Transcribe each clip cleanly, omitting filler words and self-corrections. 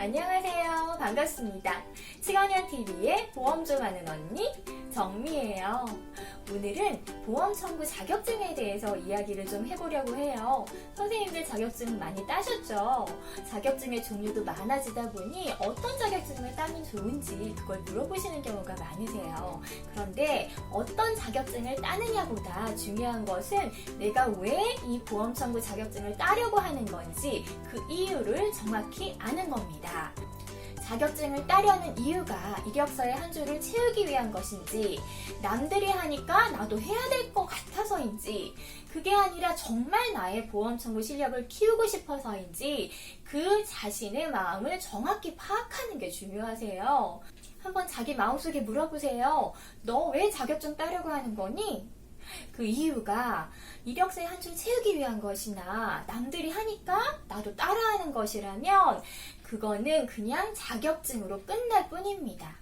안녕하세요. 반갑습니다. 칠원년TV의 보험 좀 하는 언니 정미예요. 오늘은 보험 청구 자격증에 대해서 이야기를 좀 해보려고 해요. 선생님들 자격증 많이 따셨죠? 자격증의 종류도 많아지다 보니 어떤 자격증을 따면 좋은지 그걸 물어보시는 경우가 많으세요. 그런데 어떤 자격증을 따느냐보다 중요한 것은 내가 왜 이 보험 청구 자격증을 따려고 하는 건지 그 이유를 정확히 아는 겁니다. 자격증을 따려는 이유가 이력서의 한 줄을 채우기 위한 것인지, 남들이 하니까 나도 해야 될 것 같아서인지, 그게 아니라 정말 나의 보험 청구 실력을 키우고 싶어서인지 그 자신의 마음을 정확히 파악하는 게 중요하세요. 한번 자기 마음속에 물어보세요. 너 왜 자격증 따려고 하는 거니? 그 이유가 이력서에 한 줄 채우기 위한 것이나 남들이 하니까 나도 따라하는 것이라면 그거는 그냥 자격증으로 끝날 뿐입니다.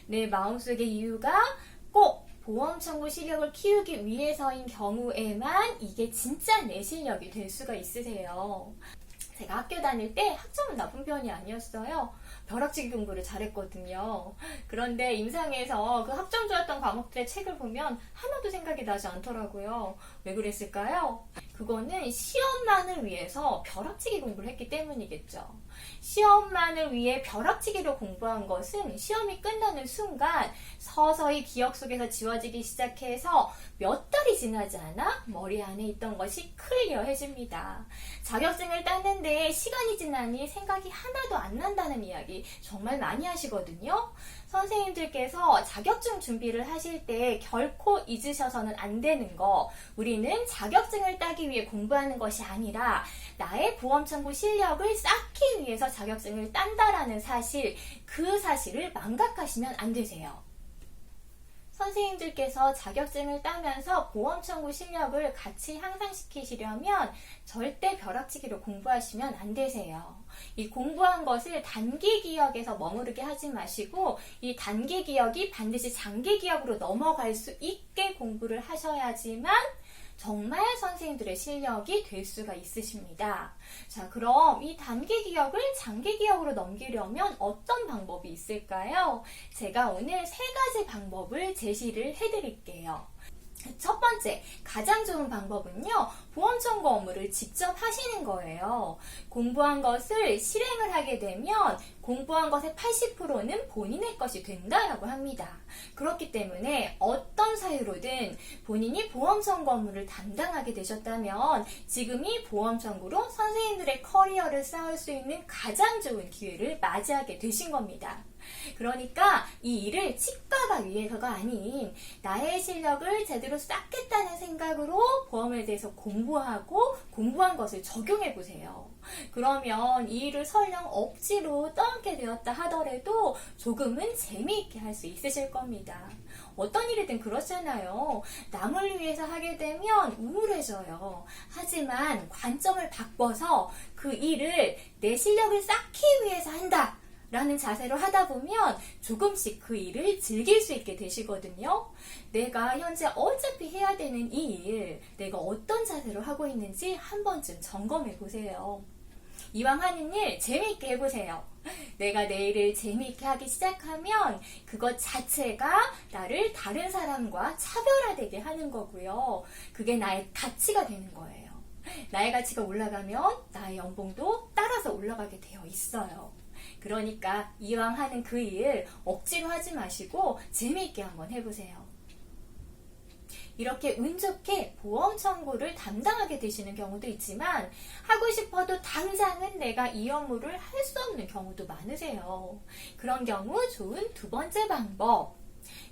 내 마음속의 이유가 꼭 보험 청구 실력을 키우기 위해서인 경우에만 이게 진짜 내 실력이 될 수가 있으세요. 제가 학교 다닐 때 학점은 나쁜 편이 아니었어요. 벼락치기 공부를 잘했거든요. 그런데 임상에서 그 학점 좋았던 과목들의 책을 보면 하나도 생각이 나지 않더라고요. 왜 그랬을까요? 그거는 시험만을 위해서 벼락치기 공부를 했기 때문이겠죠. 시험만을 위해 벼락치기로 공부한 것은 시험이 끝나는 순간 서서히 기억 속에서 지워지기 시작해서 몇 달이 지나지 않아 머리 안에 있던 것이 클리어해집니다. 자격증을 땄는데 시간이 지나니 생각이 하나도 안 난다는 이야기 정말 많이 하시거든요. 선생님들께서 자격증 준비를 하실 때 결코 잊으셔서는 안 되는 거, 우리는 자격증을 따기 위해 공부하는 것이 아니라 나의 보험 청구 실력을 쌓기 위해서 자격증을 딴다라는 사실, 그 사실을 망각하시면 안 되세요. 선생님들께서 자격증을 따면서 보험 청구 실력을 같이 향상시키시려면 절대 벼락치기로 공부하시면 안 되세요. 이 공부한 것을 단기 기억에서 머무르게 하지 마시고 이 단기 기억이 반드시 장기 기억으로 넘어갈 수 있게 공부를 하셔야지만 정말 선생님들의 실력이 될 수가 있으십니다. 자, 그럼 이 단기 기억을 장기 기억으로 넘기려면 어떤 방법이 있을까요? 제가 오늘 3가지 방법을 제시를 해드릴게요. 첫 번째, 가장 좋은 방법은요, 보험 청구 업무를 직접 하시는 거예요. 공부한 것을 실행을 하게 되면 공부한 것의 80%는 본인의 것이 된다라고 합니다. 그렇기 때문에 어떤 사유로든 본인이 보험 청구 업무를 담당하게 되셨다면 지금이 보험 청구로 선생님들의 커리어를 쌓을 수 있는 가장 좋은 기회를 맞이하게 되신 겁니다. 그러니까 이 일을 치과가 위해서가 아닌 나의 실력을 제대로 쌓겠다는 생각으로 보험에 대해서 공부하고 공부한 것을 적용해 보세요. 그러면 이 일을 설령 억지로 떠안게 되었다 하더라도 조금은 재미있게 할 수 있으실 겁니다. 어떤 일이든 그렇잖아요. 남을 위해서 하게 되면 우울해져요. 하지만 관점을 바꿔서 그 일을 내 실력을 쌓기 위해서 한다 라는 자세로 하다 보면 조금씩 그 일을 즐길 수 있게 되시거든요. 내가 현재 어차피 해야 되는 이 일, 내가 어떤 자세로 하고 있는지 한 번쯤 점검해 보세요. 이왕 하는 일 재미있게 해보세요. 내가 내 일을 재미있게 하기 시작하면 그것 자체가 나를 다른 사람과 차별화되게 하는 거고요. 그게 나의 가치가 되는 거예요. 나의 가치가 올라가면 나의 연봉도 따라서 올라가게 되어 있어요. 그러니까 이왕 하는 그 일 억지로 하지 마시고 재미있게 한번 해보세요. 이렇게 운 좋게 보험 청구를 담당하게 되시는 경우도 있지만 하고 싶어도 당장은 내가 이 업무를 할 수 없는 경우도 많으세요. 그런 경우 좋은 2번째 방법,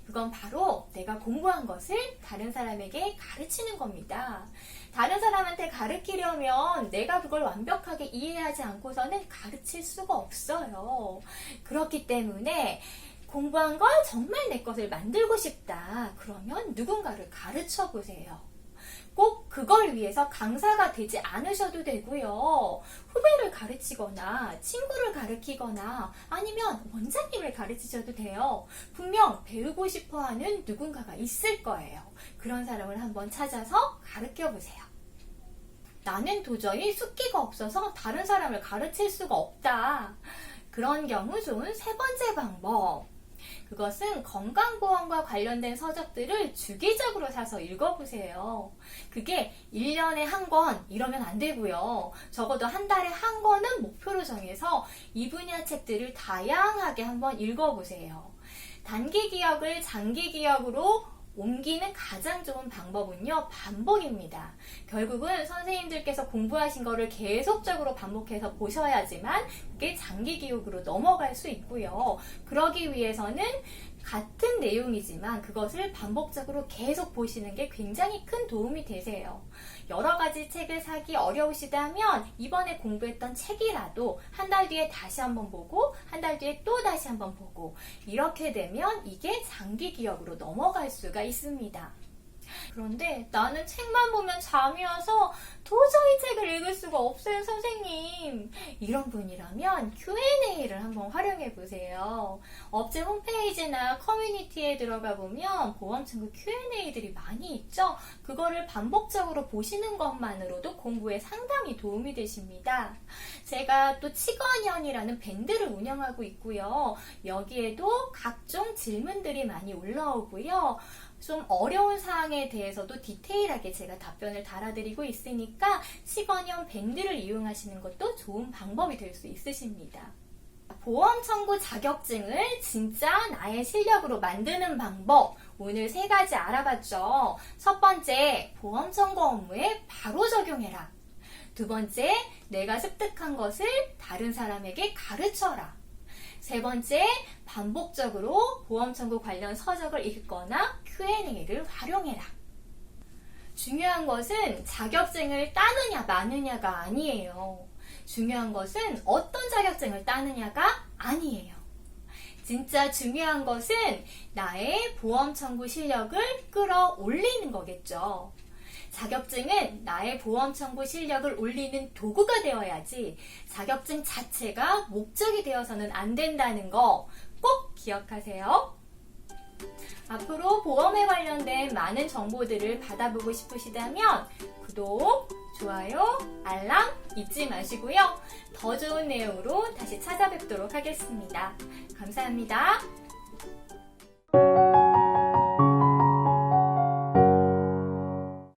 그건 바로 내가 공부한 것을 다른 사람에게 가르치는 겁니다. 다른 사람한테 가르치려면 내가 그걸 완벽하게 이해하지 않고서는 가르칠 수가 없어요. 그렇기 때문에 공부한 걸 정말 내 것을 만들고 싶다. 그러면 누군가를 가르쳐 보세요. 꼭 그걸 위해서 강사가 되지 않으셔도 되고요. 후배를 가르치거나 친구를 가르치거나 아니면 원장님을 가르치셔도 돼요. 분명 배우고 싶어하는 누군가가 있을 거예요. 그런 사람을 한번 찾아서 가르쳐 보세요. 나는 도저히 숫기가 없어서 다른 사람을 가르칠 수가 없다. 그런 경우 좋은 세 번째 방법. 그것은 건강보험과 관련된 서적들을 주기적으로 사서 읽어보세요. 그게 1년에 한 권 이러면 안 되고요. 적어도 한 달에 한 권은 목표로 정해서 이 분야 책들을 다양하게 한번 읽어보세요. 단기 기억을 장기 기억으로 옮기는 가장 좋은 방법은요, 반복입니다. 결국은 선생님들께서 공부하신 거를 계속적으로 반복해서 보셔야지만 그게 장기 기억으로 넘어갈 수 있고요. 그러기 위해서는 같은 내용이지만 그것을 반복적으로 계속 보시는 게 굉장히 큰 도움이 되세요. 여러 가지 책을 사기 어려우시다면 이번에 공부했던 책이라도 한 달 뒤에 다시 한번 보고 한 달 뒤에 또 다시 한번 보고 이렇게 되면 이게 장기 기억으로 넘어갈 수가 있습니다. 그런데 나는 책만 보면 잠이 와서 도저히 책을 읽을 수가 없어요, 선생님. 이런 분이라면 Q&A를 한번 활용해 보세요. 업체 홈페이지나 커뮤니티에 들어가 보면 보험청구 Q&A들이 많이 있죠. 그거를 반복적으로 보시는 것만으로도 공부에 상당히 도움이 되십니다. 제가 또 치건현이라는 밴드를 운영하고 있고요. 여기에도 각종 질문들이 많이 올라오고요. 좀 어려운 사항에 대해서도 디테일하게 제가 답변을 달아드리고 있으니까 치건현 밴드를 이용하시는 것도 좋은 방법이 될 수 있으십니다. 보험 청구 자격증을 진짜 나의 실력으로 만드는 방법, 오늘 3가지 알아봤죠. 첫 번째, 보험 청구 업무에 바로 적용해라. 두 번째, 내가 습득한 것을 다른 사람에게 가르쳐라. 세 번째, 반복적으로 보험 청구 관련 서적을 읽거나 Q&A를 활용해라. 중요한 것은 자격증을 따느냐 마느냐가 아니에요. 중요한 것은 어떤 자격증을 따느냐가 아니에요. 진짜 중요한 것은 나의 보험 청구 실력을 끌어올리는 거겠죠. 자격증은 나의 보험 청구 실력을 올리는 도구가 되어야지 자격증 자체가 목적이 되어서는 안 된다는 거 꼭 기억하세요. 앞으로 보험에 관련된 많은 정보들을 받아보고 싶으시다면 구독, 좋아요, 알람 잊지 마시고요. 더 좋은 내용으로 다시 찾아뵙도록 하겠습니다. 감사합니다.